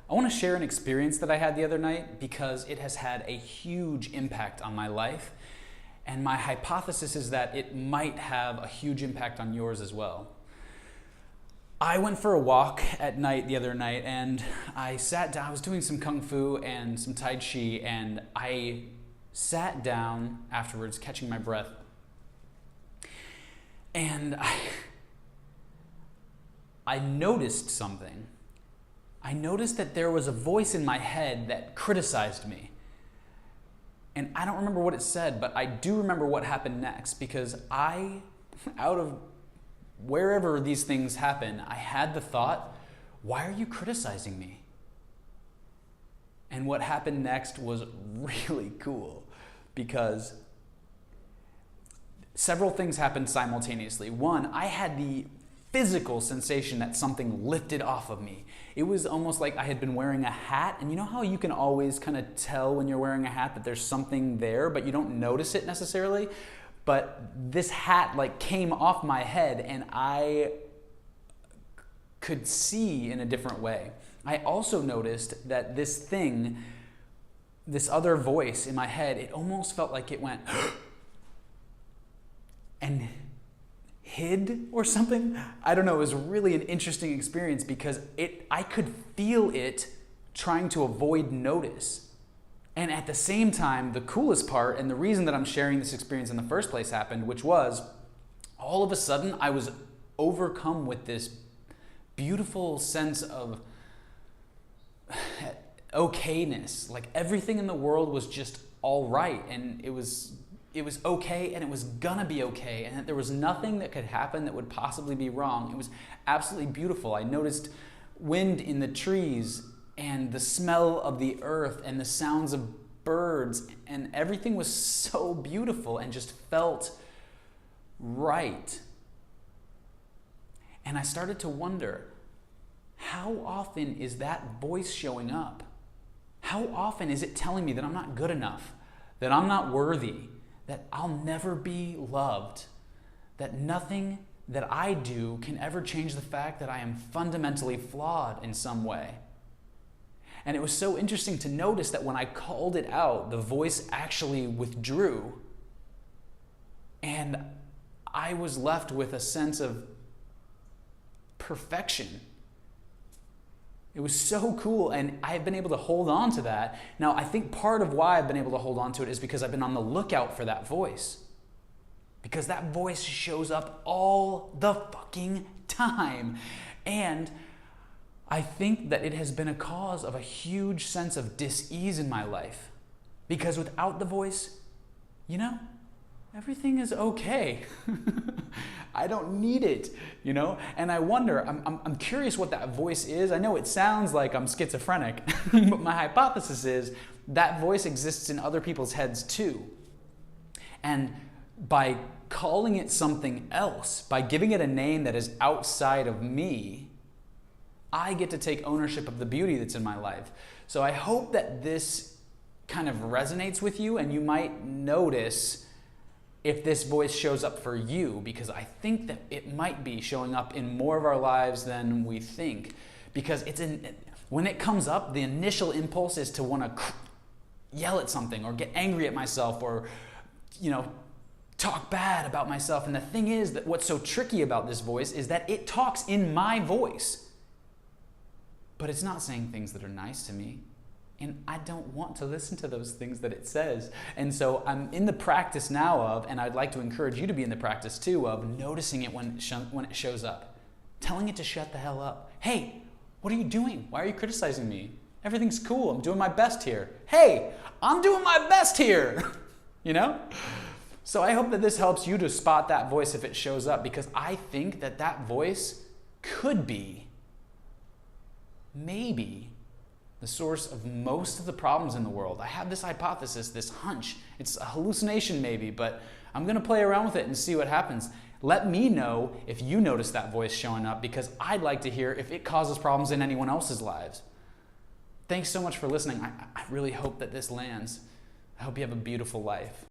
I want to share an experience that I had the other night because it has had a huge impact on my life, and my hypothesis is that it might have a huge impact on yours as well. I went for a walk at night the other night, and I sat down. I was doing some kung fu and some tai chi, and I sat down afterwards, catching my breath, and I noticed something. I noticed that there was a voice in my head that criticized me. And I don't remember what it said, but I do remember what happened next, because out of wherever these things happen, I had the thought, why are you criticizing me? And what happened next was really cool, because several things happened simultaneously. One, I had the physical sensation that something lifted off of me. It was almost like I had been wearing a hat, and you know how you can always kind of tell when you're wearing a hat that there's something there, but you don't notice it necessarily? But this hat like came off my head, and I could see in a different way. I also noticed that this other voice in my head, it almost felt like it went and hid or something. I don't know, it was really an interesting experience because I could feel it trying to avoid notice. And at the same time, the coolest part, and the reason that I'm sharing this experience in the first place happened, which was all of a sudden I was overcome with this beautiful sense of okayness. Like everything in the world was just all right, and it was okay, and it was gonna be okay, and that there was nothing that could happen that would possibly be wrong. It was absolutely beautiful. I noticed wind in the trees, and the smell of the earth, and the sounds of birds, and everything was so beautiful and just felt right. And I started to wonder, how often is that voice showing up? How often is it telling me that I'm not good enough, that I'm not worthy, that I'll never be loved, that nothing that I do can ever change the fact that I am fundamentally flawed in some way? And it was so interesting to notice that when I called it out, the voice actually withdrew, and I was left with a sense of perfection. It was so cool, and I've been able to hold on to that. Now, I think part of why I've been able to hold on to it is because I've been on the lookout for that voice. Because that voice shows up all the fucking time. And I think that it has been a cause of a huge sense of dis-ease in my life. Because without the voice, everything is okay. I don't need it, And I wonder, I'm curious what that voice is. I know it sounds like I'm schizophrenic, but my hypothesis is that voice exists in other people's heads too. And by calling it something else, by giving it a name that is outside of me, I get to take ownership of the beauty that's in my life. So I hope that this kind of resonates with you, and you might notice if this voice shows up for you, because I think that it might be showing up in more of our lives than we think. Because when it comes up, the initial impulse is to want to yell at something or get angry at myself or, talk bad about myself. And the thing is that what's so tricky about this voice is that it talks in my voice, but it's not saying things that are nice to me. And I don't want to listen to those things that it says. And so I'm in the practice now of, and I'd like to encourage you to be in the practice too, of noticing it when it shows up. Telling it to shut the hell up. Hey, what are you doing? Why are you criticizing me? Everything's cool. I'm doing my best here. Hey, I'm doing my best here. So I hope that this helps you to spot that voice if it shows up, because I think that voice could be, maybe, the source of most of the problems in the world. I have this hypothesis, this hunch. It's a hallucination maybe, but I'm going to play around with it and see what happens. Let me know if you notice that voice showing up, because I'd like to hear if it causes problems in anyone else's lives. Thanks so much for listening. I really hope that this lands. I hope you have a beautiful life.